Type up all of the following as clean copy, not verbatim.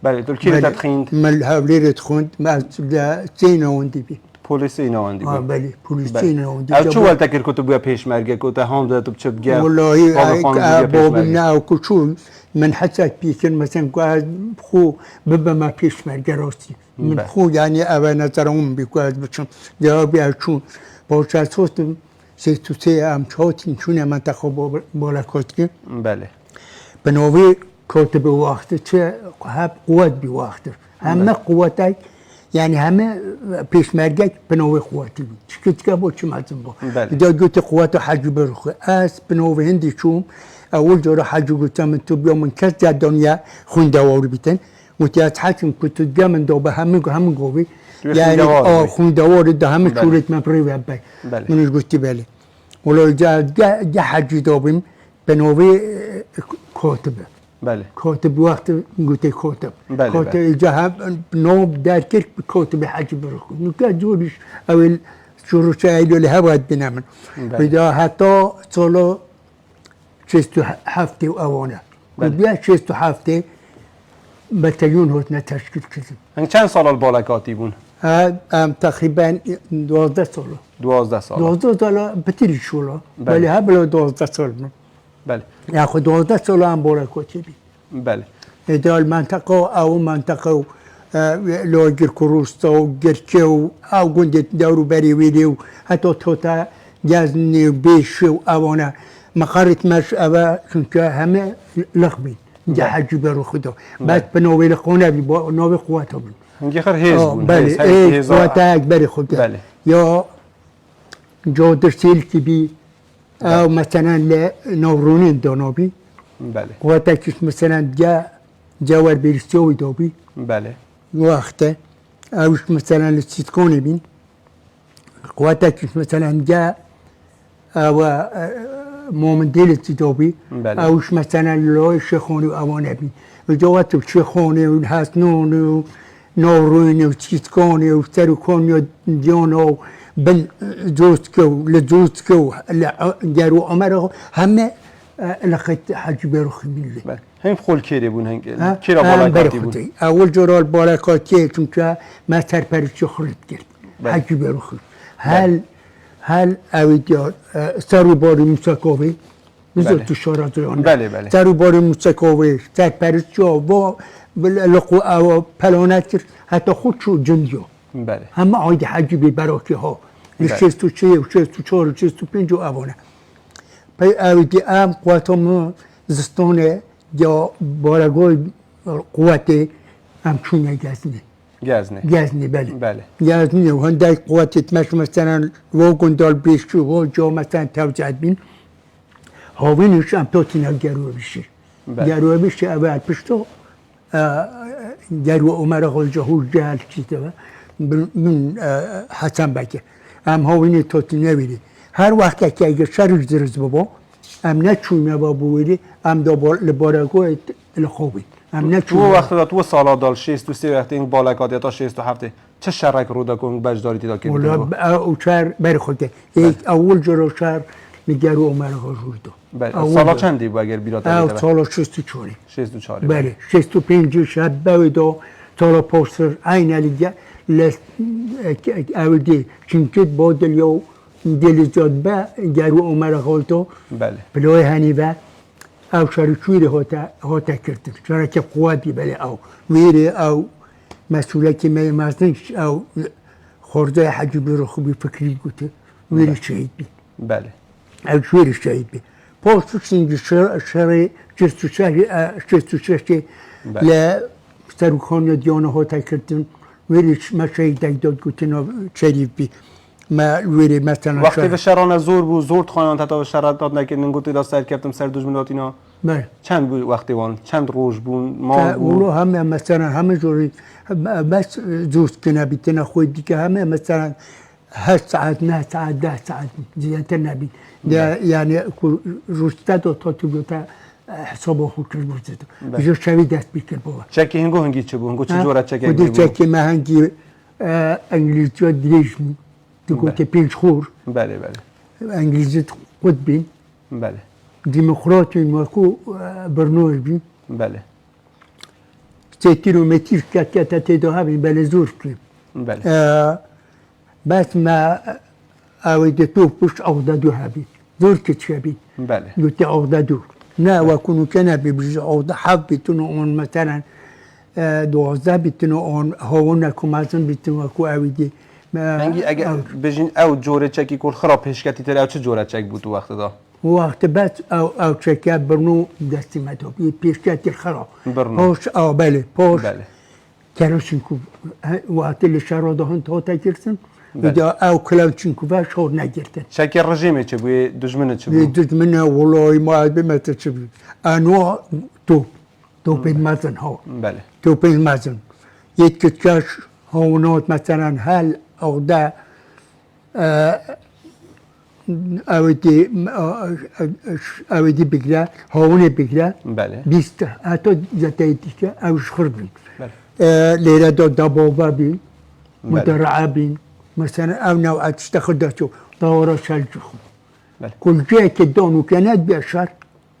بله ترکیه تدخیند مال هاولیر تخوند ما سینا وندی بی پلیس اینا وندی بله پلیس اینا وندی از چه وقت تکر کتب بیا پیشمرگه کت هم داد تو چه بگه والله بابنا وكشول من حسك بيكن مثلا قاعد خو ببا ما پیشمرگه راستی من خو يعني أبا نظرهم بيقاعد بشون جوابي عشون باوش صوتم سي ام چاتين چونه منطقه بالاکاتگی بله بنوی کاتب وقت چه هب قوت بی وقت همه قوتای یعنی همه پیشمرگه بنوی قوتی بود چکه با چه مزن با دا گوت قوت حج برخو اس بنوی هندی چوم اول جورا حج گوتم من تو بیا من کس در دنیا خونده واری بیتن متیات حکم کتو بیا من دا به همه گوی یعنی خونده واری دا همه چورت من پری وبای منش گوتی بله ولو جا حج دابیم بنوی کاتبه بله کاتب وقت گوته کاتب بله کاتب جا هم نوب در کرد کاتب حج برخو نکه جورش اول شروع شایلو لهواد بنامن بدا حتی سالا 67 و اوانه بیا 67 بتاليون هوتنا تشكيل كذب. هن چند سال البالا كاتبون؟ تقريبا 12 سال. 12 سال. 12 سال بتيجي شولا. بله هبلا 12 سال. بله. ياخذ 12 سال هم بالا كاتبي. بله. إذا المنطقة أو منطقة لو جر كروستا وجركيو أو قندت دورو بري ويديو حتى توتا جازني بيشو أوانا مقارت مش أبا كنت هم لخبين. جا حج برو خدا بس بنوبي لقونا بنوبي قواتهم هنجي خير هيزبون بله ايه قواتها اكبر خدا بله يا جو درسيل كبي او مثلا نورونين دونوبي بله قواتها مثلا جاور بيرسيوي دوبي بله وقته او مثلا لتسكوني بين قواتها مثلا جا او مومن ديلت دوبي اوش مثلا لو شيخوني واوانه بي وجواتو شيخوني والحسنون ونوروني وتشيتكوني وتركوني ديونو بن زوتكو لزوتكو جارو عمره هم لقيت حج بيروخ من لي هم خول كيري بون هنك كيرا بالاكاتي بون اول جرال بالاكاتي كنت ما تربرش خلت كرت حج بيروخ هل اویدیار سرو باری موسیقی میذارد تو شارازیانه بله بله سرو باری موسیقی سرپرست جا و لقو او پلانت کرد حتی خود شو جندیو بله همه عاید حجی بی براکی ها 63 و 64 و 65 و اوانه پی اویدی ام قواتم زستانه یا بارگاه قوته هم چونه گزنه بله گزنه و هندای قوتت مش مثلا واگن دال بیشو و جا مثلا توجد بین هاوینش هم تا تینا گروه بشه اول پشتو گروه عمر آقای جهور جهل چیزه من حسن بگه هم هاوینی تا تینا بیری هر وقت که اگه شرش درز بابا هم نچونه بابا بیری هم دا لبارگاه لخوبی تو وقت داد تو سالا دال 63 وقت این بالاکات تا 67 چه شرک رو دا کن بجداری تا که ولا او شهر بر خوده یک اول جرا شهر نگرو عمر غجور دو بله سالا چندی بود اگر بیرات او سالا 64 64 بله 65 شب بعد سالا پوستر عین علی لس اودی چنکت بادل یو دلیزاد با گرو عمر غلطو بله بلوی هنیبه او شرکوی هاتا کردن شرک قوادی بله او ویره او مسئولیتی مازنش او خورده حجی برو خوبی فکری گوته ویره شهید بی بله او ویره شهید بی پاستوش اینجا شهر جستو شهر لسروخان دیانه هاتا کردن ویره ما شهید داد گوته شریف بی ما ویری مثلا وقتی به شران زور بود زور خانان تا شرات داد نکردن گفتی دا سر کردم سر دشمنات اینا بله چند بود وقتی وان چند روز بود ما اولو همه مثلا همه جوری بس زوست کنه بیتنا خود دیگه همه مثلا 8 ساعت 9 ساعت 10 ساعت زیادتر نبید یعنی روستا دو تا تو تا حساب خود کرد بود جو شوی دست بیکر بابا چکی هنگو هنگی چه بود هنگو چه جورا چکی بود چکی ما هنگی انگلیسی دریج تو گوته پنج خور بله بله انگلیسی خود بین بله دموکراتی ماکو برنامه بین بله 3 کیلومتر که تیدا هبین بله زور کریم بله بس ما اوید تو پشت دو هبین زور که چه بید بله یوتی دو نه و کنو که نبی بجز حب بیتونو اون مثلا 12 بیتونو اون هاون نکو مزن بیتونو کو اویدی هنگی اگه بجین او جوره چکی کل خراب پیشکتی تر او چه جوره چک بود تو وقت دا وقت بس او چکی برنو دستی مدو بی پیشکتی خراب برنو پوش بله پوش بله کراشین کو وقتی لشارو دهن تا تکرسن بله. اذا او کلاوچین کو باش خور نگرتن شکی رژیمه چه بوی دشمنه چه بود دید منه والله ما عاد بمت چه بود انواع توپ مزن ها بله توپ مزن یک کتکش هاونات مثلا هل او ده اویدی بگیره هاونه بگیره بله 20 حتی زتایی که اوش خربین بله لیره دا دبابه بین بله. مدرعه بین مثلا او نوعات اشتخده شو دورا شلجخو بله كل جاي كدون وكانت بيشر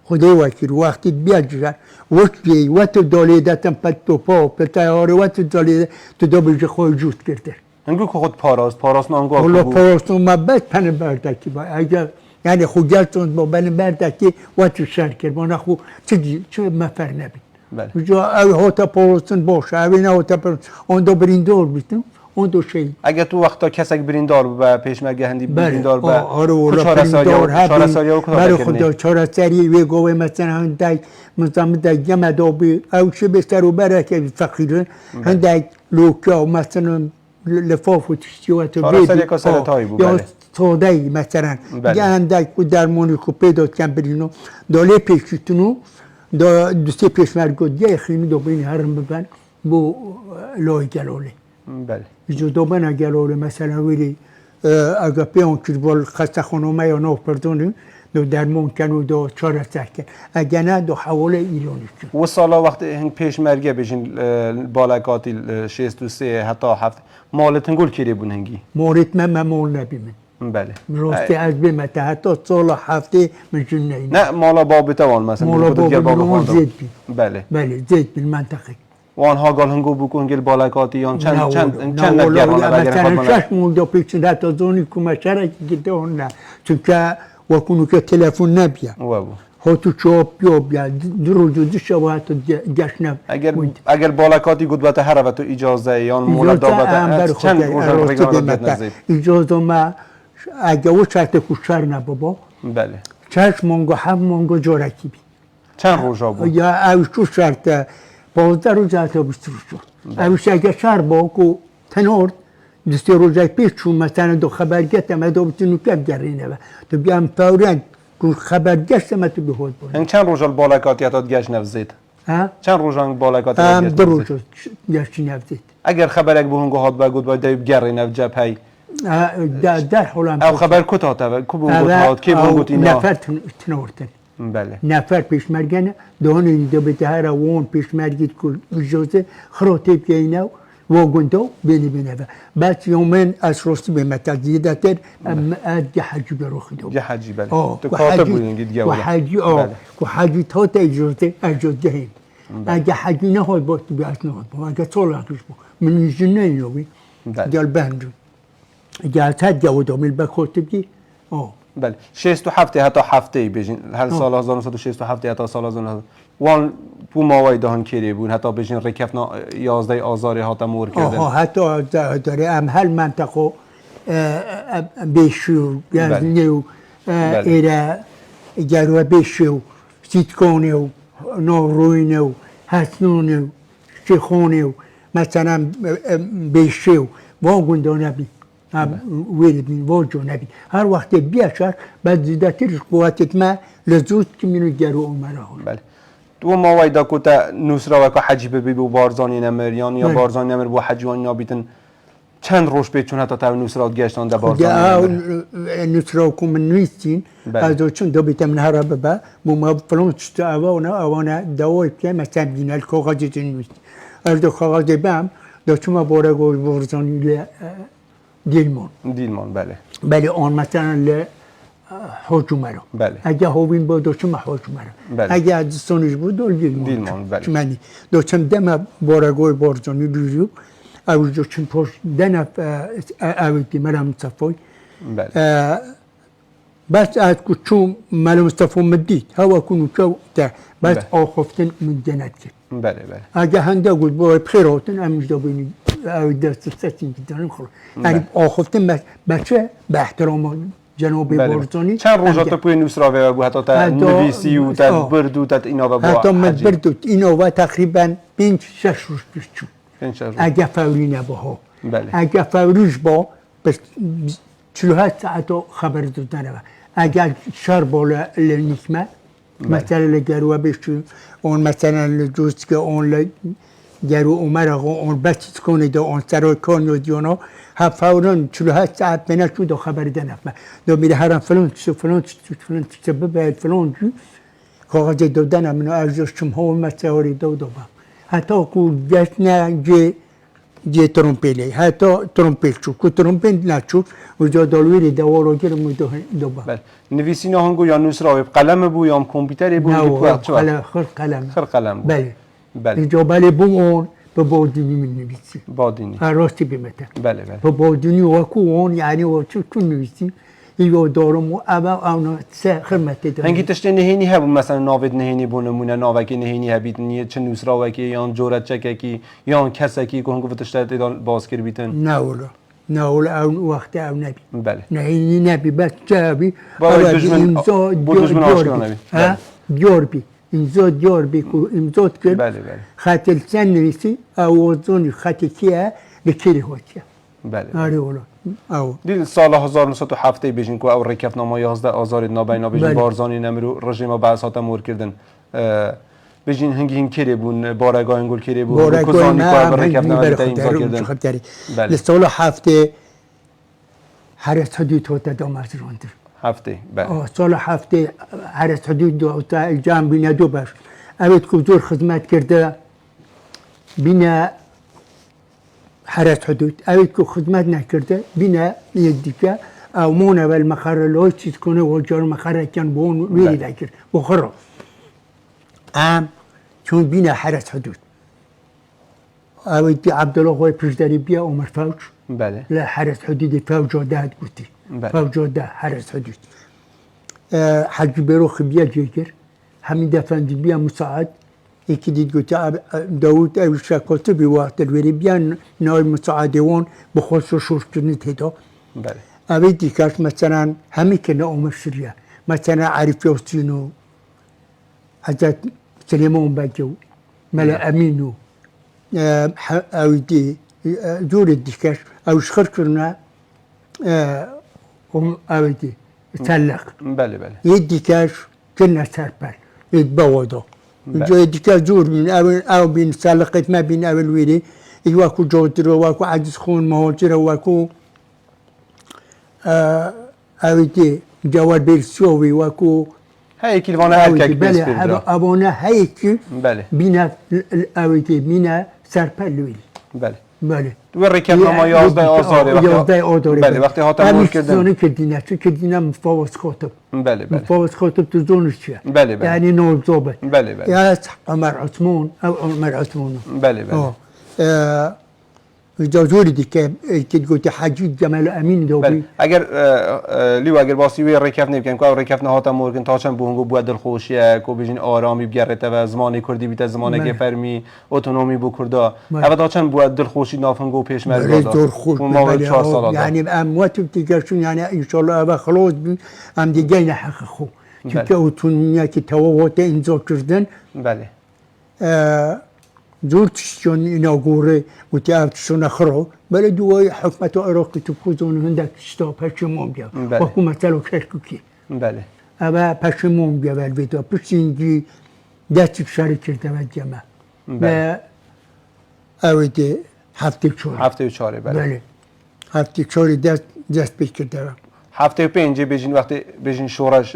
خدي وكيل وقت بيجر وقتي وقت دولي ده تنبتو پا بتاعه وقت دولي تدو بيجي خوي جوت کرده هنگو که خود پاراست نانگو والله بود پاراستون ما بس پن بردکی با اگر يعني خو جلتون با بن بردکی وقت شر کرد ما نخو چه مفر نبید بله جو او هوتا پاراستون باشه او نه هوتا پاراستون اون دو بریندور بیتون اون دو شی اگه تو وقتا کسک بریندار و پیشمرگه هندی بریندار و آره ولا چهار سالی و کدام برای خدا 4 سالی وی گوه مثلا هندای مزام دا جمع دابی او چه بستر و برکه فقیره هندای لوکا مثلا لفاف و تشتیوات و 4 سالی که سرطایی بود یا بله سودایی مثلا بله. یا هندای که درمانی که پیدا کن برینو داله پیشتونو دوستی پیشمرگو دیگه خیلی دو بین هرم ببن بو لای گلاله بله جو دوباره گلوله مثلا ولی اگر پیون کرد بال خسته خانومه یا نو پردونی دو درمون کنو دو 4 سکه اگر نه دو حواله ایرانی کن و سالا وقت هنگ پیشمرگه بجین بالکاتی 63 حتی 7 مالتن گل کری بون هنگی مورد من مول نبی من بله راستی از بیمت حتی سال هفته من جنه اینا نه مالا باب توان مثلا مولا خودت بابا باب نمون خواندم. زید بی بله بله زید بی منطقه و آنها گال هنگو بکن گل بالکاتی یا چند نه نگر والله آنها اگر مثلا خواهد 6 مول دو پیچن حتی زونی که مشارکی گده اون نه چون که وکنو که تلفن نبیه و هاتو چوب بیا درو دو شبات جشن اگر بالکاتی گود بته هر وقت اجازه یا مولد دابته چند روز رگان نزدیک اجازه ما اگه او شرط کوشر نبابا بله چش مانگو هم مانگو جورکی بی چند روزا بود یا اوش تو شرط 12 روز تا 20 روز اوش اگه شهر با کو تنور دستی روزای پیش چون مثلا دو خبر گتم دو بتونو کم گرینه و تو بیام فورا کو خبر گشتم تو به هول این چند روز بالکاتی ات گشت نفزید ها چند روزان بالکاتی هم گشت دو روز گشت نفزید اگر خبرک به هنگو هات بگود باید دیب گری نف جبهی در حالم او خبر کتا تا کو به هنگو هات کی به هنگو اینا نفر تنورتن بله نفر پیشمرگن دهان دو به هر وون پیشمرگید کل اجازه خراتیب که اینا و گندو بینه بس یومین از راستی به متزیده تر اد حجی بروخی دو حجی بله تو کاتب بودین گید و حجی که حجی تا تا اجازه هیم اگه حجی نه های باید تو بیاد نه با اگه طول اکش با من جنه اینو بی دیال بندو اگه از حد جواد آمیل بکاتب کی بله 67 حتی هفته بجین هر سال 1967 حتی سال 1900 وان تو ماوای دهان کری بود حتی بجین رکفنا 11 آذر هات مور کردن حتی داره ام هل منطقه بیشو گزنیو ایرا گرو بیشو سیتکونیو نوروینیو حسنونیو شیخونیو مثلا بیشو واگوندانه بی ويرد من وجه نبي هر وقت بيشر بعد زيادة قواتك ما لزوت كمينو جارو أمره بله تو ما ويدا كوتا نصرة وكا حجي ببي بو بارزاني نمريان یا بارزاني نمر بو حجوان نابيتن چند روش بيت چون حتى تاو نصرة گشتان دا بارزاني نمر نصرة وكم من نويستين هذا چون دو بيت من هرب با بو ما فلون تشتا اوانا دواي بكي مثلا بينا الكوغاجي تنويست اردو كوغاجي بام دو چون بارغو بارزاني ديلمان بله بله آن مثلا حجمه رو بله. اگه هوین بود دوچم حجمه رو بله. اگه از سونش بود دیلمان بله. چمنی دوچم دم بارگوی بارزانی روزو او دوچم پوش دنف اویدی مرام صفوی بله. بس از کوچوم مرام صفو مدید هوا کنو چو تا بس آخفتن من جنت کرد بله بله. اگه هنده بود با بخیراتن امروز دابینی او دست سرتین کدارم خور یعنی آخفتن بچه به احترام جناب بارزانی چند روزات پوی نوسراوی و حتی تا نویسی و تا بردو تا اینا و با حتی بردو اینا و تقریبا 5-6 روز پیش چون اگه فوری نباها بله. اگه فوریش با بس 48 ساعت خبر دادن و اگر شر بالا لنیکمه مثلا لگرو بشو اون مثلا لجوز که اون گرو عمر آقا اون بچه کنه دا اون سرای کار دیونا ها فورا 48 ساعت بنا شو دا خبر دنفمه دا میره هرم فلان سبب فلان جو کاغذ دادن منو ارزش چم ها مسئولی دا با حتی کو جشن جه ترومپیلی حتی ترومپیل چو کو ترومپیل نچو و جا دالویری دوارو گرم دو با بله نویسی نهانگو یا نوسراوی قلم بو یا کامپیوتری بو نه خر قلم بله بله جا بله بو اون به بادینی من نویسی بادینی راستی بیمته بله بله به بادینی و کو اون یعنی و چون نویسی ایو دارم و اون سه خدمت دارم هنگی تشت نهینی هبون مثلا ناود نهینی بو نمونه ناوکی نهینی هبید نیه چه نوسراوکی یا جورت چککی یا کسکی که هنگو تشت باز کر بیتن نه ولا اون وقت او نبی بله نهینی نبی بس جابی امضا دیار بی امضا دیار بی کو امضا کرد بله بله خط لسان نویسی اوازونی خط کیه لکیری هوتیه بله آره ولا او دیل سال 1907 بیشین کو او رکف نما 11 آزار نابینا بیشین بارزانی نمرو رژیم بعثات مور کردن بیشین هنگی هنگ کری بون بارگاه هنگول کری بون بارگاه نه رکف نما امضا کردن بله سال هفته حرس حدود هوتا دامرز روندر هفته بله سال هفته حرس حدود دو جام بین دو باش اوید که زور خدمت کرده بین حرس حدود اوید که خدمت نکرده بین یدیکه او مونه و المخره لوی چیز کنه و جار مخره کن بون ویری دکر بخورا چون بین حرس حدود اوید عبدالله خوی پشداری بیا عمر فوج بله لا حرس حدود فوج داد قلتي فوج ده حرس حدود حج بيروخ بيا جيكر حميد افندي بيا مساعد يكيد قلت داوود او شاكوت بوقت الوري بيا ناي مساعدون بخصوص شورتنت هدا بله اويدي كاش مثلا همي كنا عمر سوريا مثلا عارف يوسينو حضرت سليمان باجو ملا امينو اويدي دور الدكاش او شخر كرنا اويدي تسلق بله بله يدكاش كنا سربل يتبوضوا جو الدكاش دور من او بين سلقت ما بين اول ويلي يواكو جودرو واكو عجز خون مهاجر واكو اويدي جوال بيرسوي واكو هيك الفانا هيك بله ابونا هيك بله بينا اويدي بينا سربل ويلي بله بله ورکن نما 11 آذر بله وقتی هاتم مور کردن زونی کردینه چه کردینه مفاوض خاطب بله بله مفاوض خاطب تو زونش چیه بله بله یعنی نوزابه بله بله یا عمر عثمان او عمر عثمان بله بله جازوری دی که گفتی حجی جمال امین دوبی بله اگر لیو اگر باسی وی رکف نمیکنم که رکف نهاتم مورگن تا چند بونگو بود دلخوشیه کو بیشین آرامی بگرده و زمانی کردی بیت زمانه که فرمی اتونومی بو کردا اول تا چند بود دلخوشی نافنگو پیش مرد داد ما 4 سال یعنی اموات دیگرشون یعنی ان شاء الله اول خلاص بی ام دیگه نحقق خو که اتونیا که توات امضا کردن بله زورتشون ایناگوره و تیابتشون اخرو بله دوای حکمت عراقی تو کوزون هندک شتا پشمون بیا و حکومت رو کرکوکی بله اما پشمون بیا بل بیتا پشینجی دستی شاری کرده و جمع و اویده هفته چاره بله هفته چاره دست بی کرده هفته پنج بیشین وقتی بیشین شورش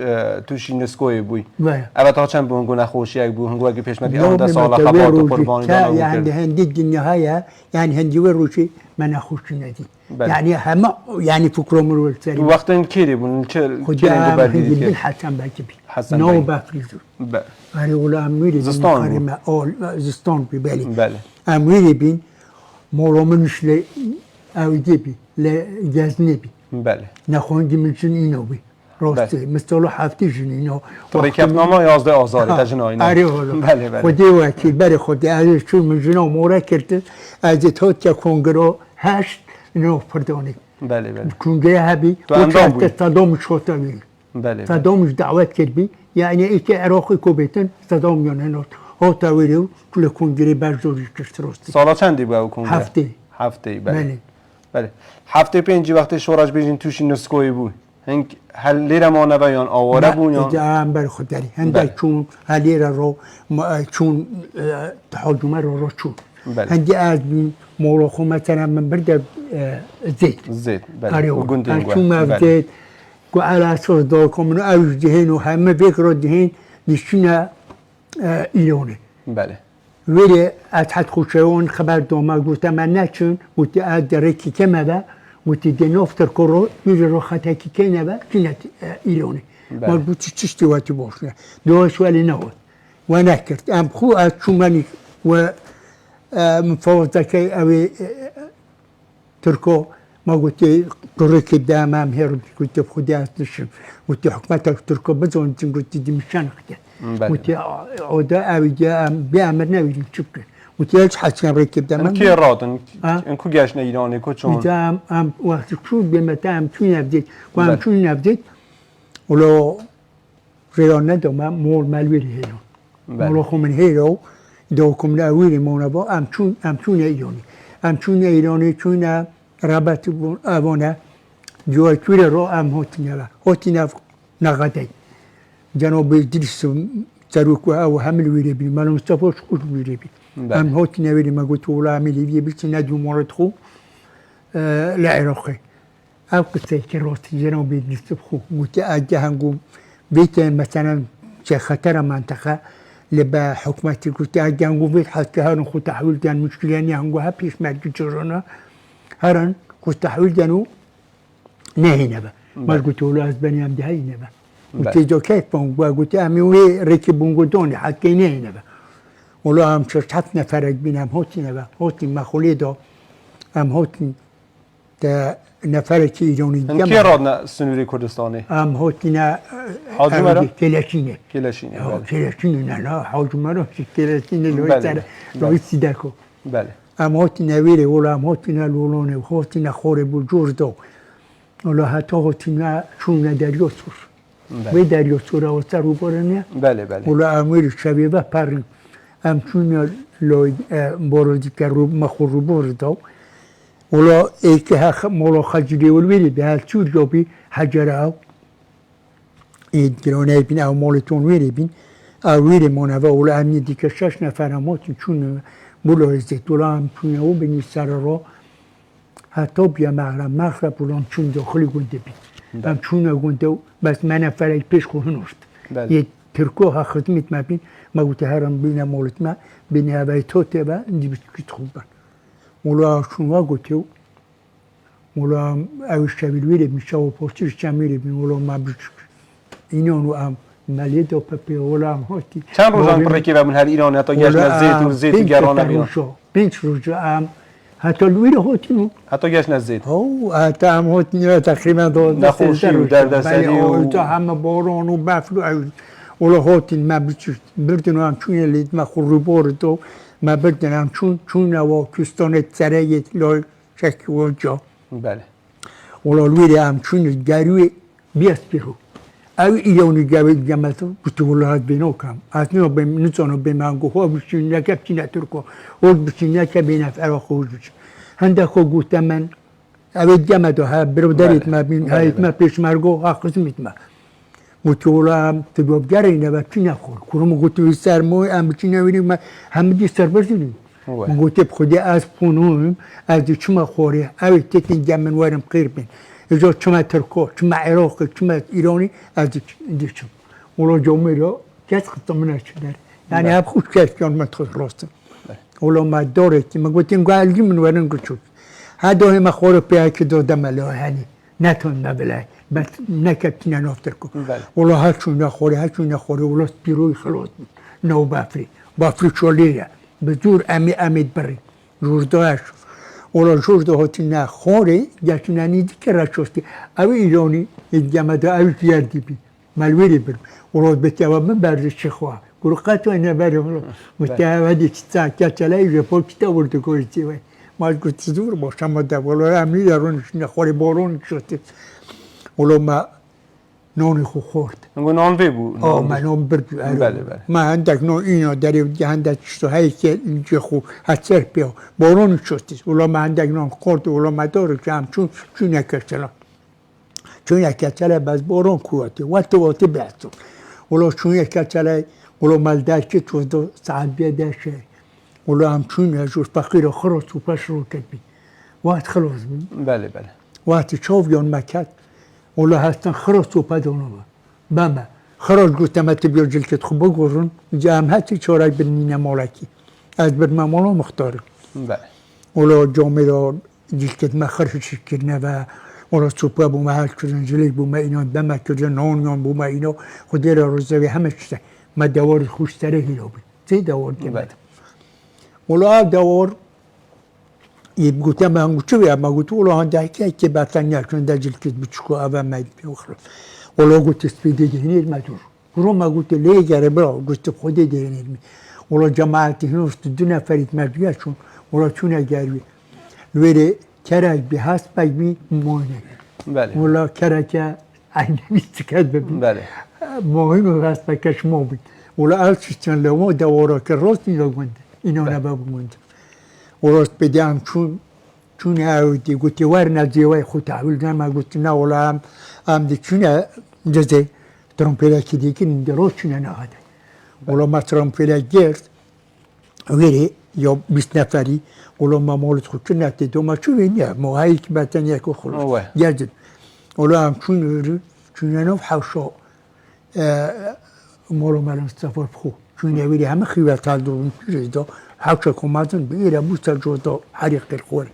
توشی نسکوی بوی بله اول تا چند بونگو نخوشی یک بو هنگو اگه پیشمتی نوع آن سال متویر خبرات و روشی قربانی که دارم يعني هندي الدنيا هاي يعني هندي وروشي ما نخوش ندي بله. يعني هم يعني فكرهم السري وقت این کیری بون چه خدا هنگو هندي بردید بن که حسن باكبي حسن نو باي. بافريزو بله هاري ولا اميري زستان بو. ما اول زستان ببالي بله اميري بين مولو منش ل او ديبي لجازنبي بله نخوندي من جنينو بي راستی مثلا هفته جنینو تو ریکپ نامه 11 آذر تجنای نه آره والا بله بله خودی وکیل برای خودی از چون من جنو مورا کرد از تو که کنگرو هشت نو پردانی بله بله کنگره هبی تو اندام بوی صدام شوتا بی بله صدامش دعوت کرد بی یعنی ای که عراقی کوبیتن صدام یانه ها تاویرو کل کنگره برجوری کرد راستی سالا چندی بود او کنگره هفته بله بله هفته پنجی وقتی شورش بیشین توشی نسکوی بود هنگ هل لیر ما نبایان آواره بون یا جام بر خود داری هنده چون هلیر رو چون تحجمه رو چون هندی از بین مولاخو مثلا من برده زید بله و گندین چون مفزید گو على اساس دار کمونو اوش دهین و همه فکر رو دهین دیشونه ایرانه بله ولی از حد خوشهون خبر دوما گوته من نچون گوته از درکی که مده وقتی دنوفتر کرو یه رو خطا کی کنه با کنت ایرانی ما بودی چیستی وقتی باشه دوش ولی نه و نکرد ام خو از چومانی و مفوض که اوی ترکو ما گوتی ترک دام هم هر گوتی خودی هستشم گوتی حکمت ترکو بزن چون گوتی دیمشان خدای گوتی عدا اوی جا بیامر نمیدیم چیکار وتياج حسن ركب دم كي رادن انكو جاشنا ايراني كو چون متام ام وقت شو بمتام چون نبديت وام چون نبديت ولو ريان ندوم مول مالوير هيرو مولو خو من هيرو دوكم لاوير مونبا ام چون ايراني ام چون ايراني چون رابط ابونا جو توير رو ام هوتينا نغدي جنوب درس تروكو او حمل ويري بي مال مصطفى شكور ويري بي ام هوت نویری ما گفت ولا میلی بیشتر ندیو مورد خو لعراقی او قصه که راست جناب بیدیست خو گفت اگه هنگو بیت مثلا چه خطر منطقه لبا حکومتی گفت اگه هنگو بیت حتی هرن خو تحویل دن مشکلی هنگو ها پیش مرگی جرانا هرن خو تحویل دنو نه نبا ما گفت ولا از بنی هم دهی نبا گفت جو کیف بونگو گفت امیوی ریکی بونگو دونی حتی نه نبا ولا هم شرطت نفرق بینم هوتی نبا هوتی مخولی دا هم هوتی تا نفرق ایرانی دیگه کی رادنا سنوری کردستانی هم هوتی نه حاجمرا کلاشینه نه حاجمرا کلاشینه لوی سیدکو بله هم هوتی نویره ولا هم هوتی نه لولونه هوتی نه خوره بجور دو ولا حتی هوتی نه چون دریاسور و دریاسور و سر رو برنه بله ولا امیر شبیه و پرین ام چون لوی بارودی که رو مخور رو برداو ولا ای که ها مولا خجری ولویلی به هر چور جابی حجره او این گرانه بین او مالتون ویری بین او ویری منوه ولا امی دیگه 6 نفر هماتون چون مولا ازدید ولا هم چون او بینی سر را حتی بیا مغرب ولا هم چون داخلی گنده بین هم چون گنده بس من نفره پیش خواه نشت یه ترکو ها خدمت ما بین ما قلت هرم بين مولت ما بين هذا توتي با ندي بتكت خوبا ولا شنو قلتو ولا او الشبيل ويلي مشاو بوستير شاميلي بين ولا ما بش اینو ام مالیدو پپی ولا هم هاتی چند روز هم برکیب من هر ایران حتی گشت زیت و زیت گرانه بیان 5 روز ام حتی لویر هاتینو حتی گشت زیت او حتی هم هاتینو تقریبا دو نخوشی و دردسری و تا همه باران و بفلو ولا هاتين ما بردن هم چون لید ما خور بردو ما بردن هم چون و کستان تریه لای شکی و جا بله ولا لویری هم چون گروی بیست بیرو او ایرانی گوید جمعتو بطه ولا هاد بینو کم از نیو بیم نتانو بیم هنگو ها بشین نکب چی نترکو هود بشین نکب بینف عراق خوش بشین هنده خو گوتم من او جمعتو ها برودریت ما بین هایت ما پیش مرگو ها قسمیت ما متولام تجوبجاري نبى تينا خور كلهم قلتوا يسارموا أم تينا ويني ما هم دي سربرزين قلت بخدي أز فنون أز شو ما خوري أو تكين جامن وارم قربين إذا كم تركو كم عراقي كم إيراني أزيك ديشم ولا جميلة كاس خطمنا شدار يعني هب خوش كاس كان ما تخلصتم ولا ما دورت ما قلت إن قال لي من وين قلت هذا هو ما خور بيا كده دمله يعني نتون نبلاه بس نكتنا نفتركو ولا هالشو نخوري ولا سبيروي خلاص نو بافري شوليه بزور أمي بري جورداش ولا جورد هاتنا خوري جاتنا نيدي كراشوستي أو إيراني الجامعة أو زيادة بي مالوري بر ولا بتجاوب من برد الشخوة كرقاتو أنا بري ولا متجاوب دي تسا كاتلا يجيبوا كتاور تقولتي وين ما قلت تدور باش ما دا ولا أمي يرونش نخوري بارون شوستي ولا ما نوني خورد نقول نون بيبو ما نون برد ما عندك نوع إينا داري عندك شو هاي كي هتسر بيو بارون شوستيس ولا ما عندك نون خورد ولا ما دور كام شو نكشلا شو نكشلا بس بارون قوتي وقت بعثو ولا شو نكشلا ولا ما لداش كتو دو ساعات بيداش ولا هم شو نجوش فقير خرص وبشرو كتبي وقت خلاص بله وقت شوف يون مكات ولا هستن خرص وبدونو بما خرج قلت ما تبيو جلكت خبو قرن جام هاتي شوراي بالمينا مولاكي از برما مولا مختار بله ولا جامعه جلكت ما خرج شكرنا ولا سوبا بوما هاش كرن جليك بوما اينا دما كرن نونيون بوما اينا خدير روزاوي همه شتا ما دوار خوش تره هلوبي زي دوار كمت ولا دوار يبقوا تمام وشوي ما قلت ولا هندا كي باتنيا كن دا جلكت بتشكو ابا ما يخرج ولا قلت سبيدي دهنير ما تور روما قلت ليه جاري برا قلت خدي دهنير ولا جماعة هنوش الدنيا فريد مرجعشون ولا شونا جاري ويري كراج بحاس بيجي مونه ولا كراج عين بيستكاد بله مهم راس بكش موبي ولا ألشتن لو دورا كروس يلقون إنه نباب مند ولا بديان شون هاودي قلت ورنا زيوي خوت عولنا ما قلت نا ولا أم دي شنا جزء ترامبيلا كذي كن دروس شنا هذا ولا ما ترامبيلا جيرت غيري يوم بس نفري ولا ما مولد خوتنا تدو ما شو وينيا مو هاي كباتنيا كخلص جد ولا أم شون نوف حوشو مولو مالن سفر بخو شون يوري هم خيوات هالدون جدا حوشو كمازن بيرا مستجودا حريق الخور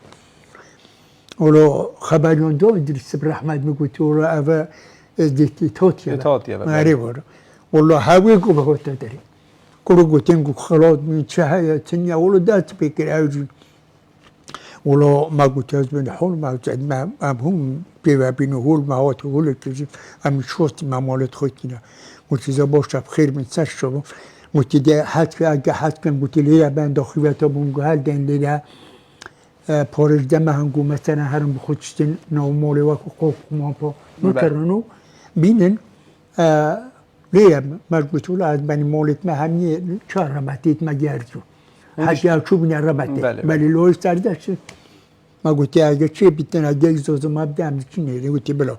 ولا خبريون دو إدريس برحمد مقولت ولا أبا إزديتي توتيا ما ريور ولا هاوي كوبا كوتا دري كورو قلتين خلاص من شهاية تنيا ولا دات بكر أوجي ولا ما قلت من حول ما قلت ما هم بينه هول ما هو تقول كذي أم شوت ما مالت خوتنا قلت إذا باش بخير من سشوا قلت ده حد في أجا حد كان قلت لي بند داخلية بونجو هل دين ليه پارج دم هنگو مثلا هرم بخودشتن نومالی و خوب ما با نکردنو بینن لیم مجبورتول از بنی مالت ما همیه چهار ربطیت ما گردو حتی چوب نه ربطه ولی لوش سردش ما گویی اگه چه بیتن اگه اجازه ما بدم چی نیره گویی بلا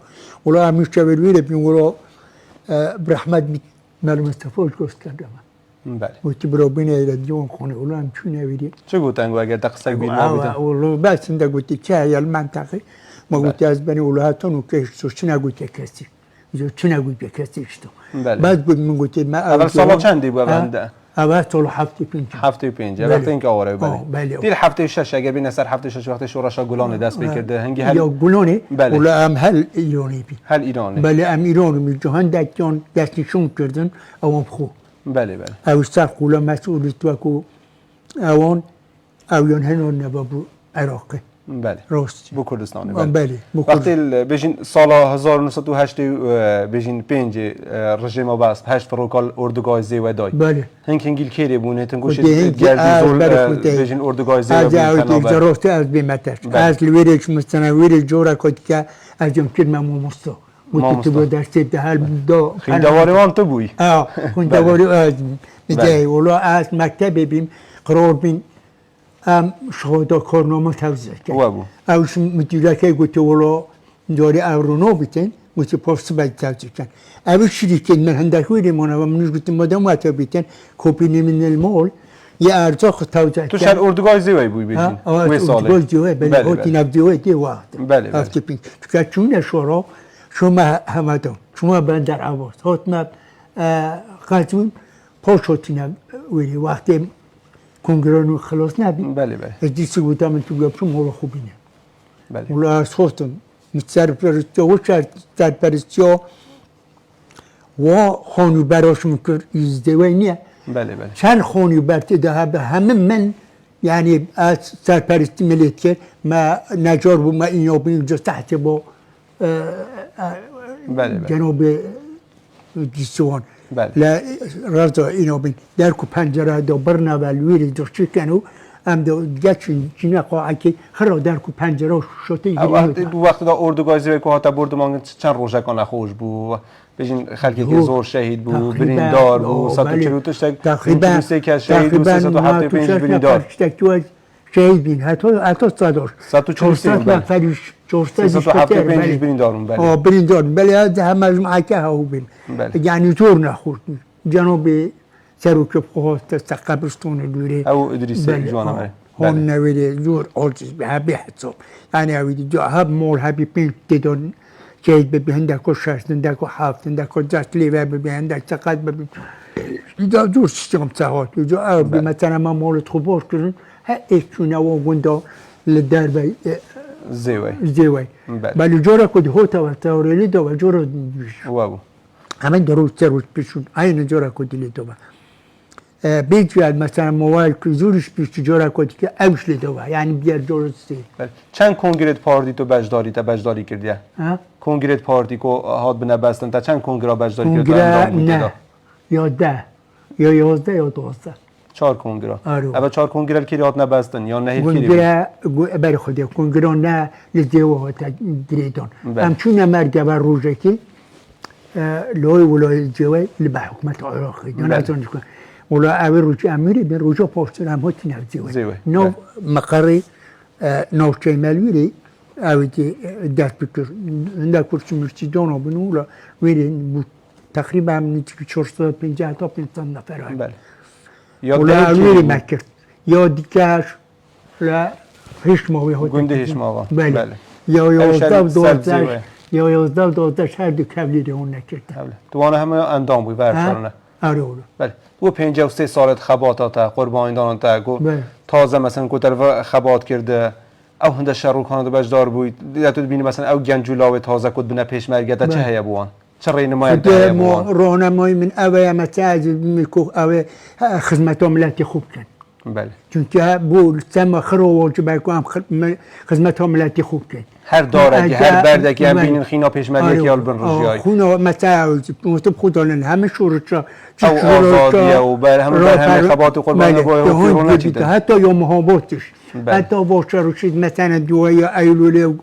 ولی همیشه چه ویره بیم ولی برحمت مرد مستفاد گست کردم بله گویی برای بینه ایرادیون خونه ولی هم چی نویری چه گویی اگه دقیق بین ما بودن ولی بس انده گویی چه هیال منطقه ما گویی از بنی ولایتان و کشور چی نگویی کسی چی نگویی کسی اشتو بعد گویی من گویی ما اول سال چندی بود بنده اول سال هفته پنج وقتی اینکه آوره بله دیل هفته شش اگر بین سر هفته شش وقتی شورش گلان دست میکرده هنگی هل یا گلانه ولی هم هل ایرانی بی هل ایرانی بله هم ایرانی می جهان دکتون دست نشون کردن اوام خو بله او سر خولا مسئولیت و کو اوان اویان هنون نبابو عراقه بله راست بو کردستان بله وقتی بجین سال 1908 بجین 5 رژیم باست 8 فروکال اردوگاه زیو دای بله هنگیل کیری بونه تنگوش گردی زول بجین اردوگاه زیو از اوتی جراسته از بیمتش از لویرش مستنویر جورا کد که از جم کلمه ماموستا ممكن تبغى درس ده دو خندواري ما انت بوي خندواري بداية ولا از مكتب بيم قرار بين شهادة كارنامه توزيع اوش مديرك قلت ولا داري اورونو بيتن قلت بس بعد توزيع كان اوش شركة من هندك ويري مانا ومنش قلت مادام وقت بيتن كوبيني من المول یه ارزاق توجه تو شهر اردوگاه زیوی بوی بیشین وی ساله اردوگاه زیوی بله هاتی نبدیوی دی وقت بله بله چون چون شورا شما همدان شما بندر عباس هات ما قدیم پاشوتینم ولی وقتی کنگرانو خلاص نبی بله بله از دیسی بودم من تو گفتم مولا خوبینه بله مولا از خودم سرپرستیا و سرپرستیا و خانو براش میکرد ازدواج نیه بله بله چند خانو برتی ده به همه من یعنی از سرپرستی ملیت کرد ما نجار بود ما اینو اینجا تحت با بله جناب دیسوان بله لا رضا اینو بین در کو پنجره دو برنا ولویری دو شکنو ام دو گچین چینا قاعه که خرا در کو پنجره شوتی وقتی دا اردوگاه زیوی که هاتا برد مانگ چند روزکان خوش بو بجین خلکی که زور شهید بو بریندار بو 140 تقریبا که شهید بو 375 بریندار شهید بین حتی صداش 140 نفریش 375 بریندارون بله بریندار بله از هم مجموعه که ها بین یعنی زور نخورد جناب سروک بخواست قبرستون دوره او ادریس جوانه هون نویده زور عرض به هبی حساب یعنی اویدی جا هب مول هبی پینک دیدون شهید ببی هندکو ششت هندکو هفت هندکو جست لیوه ببی هندک سقط ببی دا زور سیستم سهات جا او بی مثلا ما مولت خوب باش کرن ها ایشونه و گنده لدر بی زیوی بلی جورا کد هوتا و تاوریلی دا و جورا بیش واو همین دروز سروش بیشون این جورا کدی لیدو با بیجوال مثلا موبایل که زورش بیش جورا کدی که اوش لیدو با یعنی بیار جورا سی چند کنگرت پارتی تو بجداری کردیه؟ کنگرت پارتی که هات بنا بستن تا چند کنگرا بجداری کرد؟ کنگرا نه یا 10 یا 11 یا 12 4 کنگرا اما 4 کنگرا کی هات نبستن یا نه کنگرا برای خودی کنگرا نه لزیو هات گریدون همچون مرگ بر روزه کی لای ولای جوی لب حکومت عراقی دانستون که ولا اوی روز امیری به روزا پاستر هم هات نزیوی نو مقری نو چه ملویری اوی دست بکر نکرد مرسی دانو بنولا ویرین تقریبا نیتی 450 تا 500 نفر های بله ولا اوی مکرد یا دیگرش لا هیچ ماوی هات گنده هیچ ماوا بله یا 11 و 12 یا 11 و 12 شهر دو کبلیری اون نکرد تو آنها همه اندام بوی برشانه آره بله و 53 سالت خباتات قربانی دانتا گو تازه مثلا کو طرف خبات کرده او هنده شروکان دو بجدار بود تو ببینی مثلا او گنجولاوی تازه کد بنا پیشمرگه چه هيا بوان چه رهنمایی ده بوان راهنمایی من اوی متعج میکو اوی خدمت ملتی خوب کن بله چون که بول سما خرو واجب کنم خدمت ملتی خوب کن هر داره که هر برده که هم بینین خینا پیشمرگه که بن روزیای خونا مثلا مطلب خودالن همه شورچا او آزادیه و بر همه خبات قربانی باید چیده حتی یا محاباتش حتی باشه روشید مثلا دوای ایلوله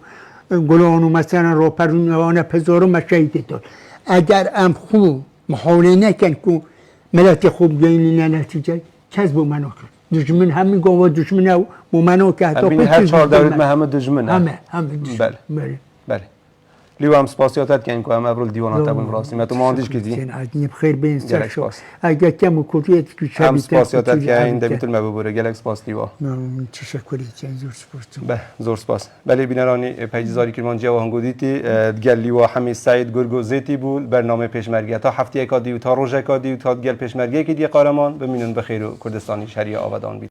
گلانو مثلا رو پرونوانه پزارو مشهیده دار اگر ام خوب محاوله نکن که ملت خوب گینی نتیجه کس با منو کرد دشمن همین گوه دشمن او با منو که حتی هر 4 دولت ما همه دشمن همه دشمن بله لیو هم سپاسیاتت کنیم که هم ابرول دیوانات بون راستی تو ماندیش کدی عادی بخیر به این سرشو اگر کم کوریت که هم سپاسیاتت که این دمیتون مبوره گلک سپاس لیوا تشکری زور سپاس به زور سپاس بله بینرانی پیجزاری کرمانجی و هنگودیتی گل لیوا حمید سعید گرگوزیتی بود برنامه پیشمرگی تا هفته کادی و تا روز کادی و تا گل پیشمرگی که دی قهرمان بمینون بخیر و کردستانی شهری آبادان بید